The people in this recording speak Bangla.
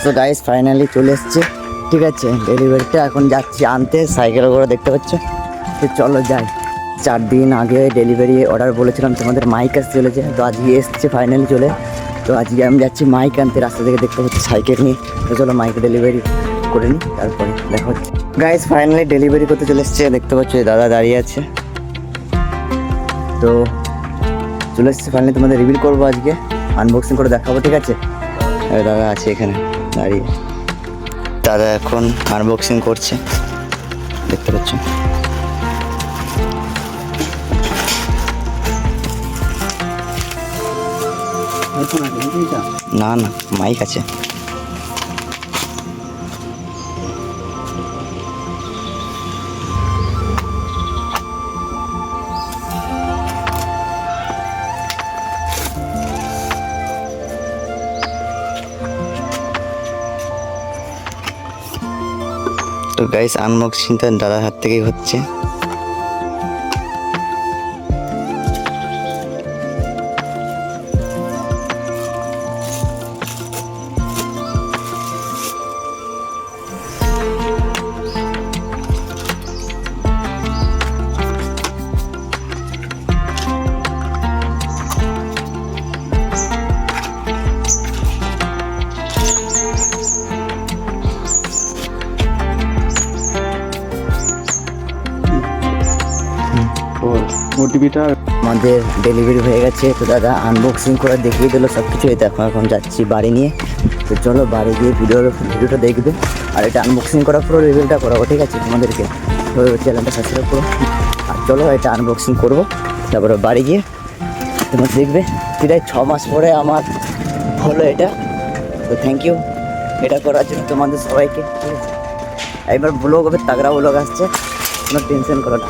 তো গাইস ফাইনালি চলে এসছে, ঠিক আছে। ডেলিভারিটা এখন যাচ্ছি আনতে, সাইকেল করে দেখতে পাচ্ছ। তো চলো যাই। 4 দিন আগে ডেলিভারি অর্ডার বলেছিলাম তোমাদের, মাইক আসতে চলেছে। তো আজকে এসছে ফাইনালি চলে। তো আজকে আমি যাচ্ছি মাইক আনতে, রাস্তা থেকে দেখতে পাচ্ছি সাইকেল নিয়ে। তো চলো মাইক ডেলিভারি করে নিই, তারপরে দেখা হচ্ছে। গাইস ফাইনালি ডেলিভারি করতে চলে এসছে, দেখতে পাচ্ছ দাদা দাঁড়িয়ে আছে। তো চলে এসছে ফাইনালি, তোমাদের রিভিল করবো আজকে, আনবক্সিং করে দেখাবো, ঠিক আছে। দাদা আছে এখানে দাঁড়িয়ে, দাদা এখন আনবক্সিং করছে, দেখতে পাচ্ছ। না না মাইক আছে। তো গাইস আনবক্সিংটা দাদার হাত থেকেই হচ্ছে। ওটিপিটা আমাদের ডেলিভারি হয়ে গেছে। তো দাদা আনবক্সিং করে দেখিয়ে দিল সব কিছু। এই দেখো এখন যাচ্ছি বাড়ি নিয়ে। তো চলো বাড়ি গিয়ে ভিডিওটা দেখবে, আর এটা আনবক্সিং করার পর রিভিউটা করাবো, ঠিক আছে তোমাদেরকে। তো চ্যানেলটা সাবস্ক্রাইব করো, আর চলো এটা আনবক্সিং করবো, তারপরে বাড়ি গিয়ে তোমরা দেখবে। প্রায় 6 মাস পরে আমার হলো এটা। তো থ্যাংক ইউ এটা করার জন্য তোমাদের সবাইকে, ঠিক আছে। একবার ব্লগ হবে, তাগড়া ব্লগ আসছে, কোনো টেনশন করো না।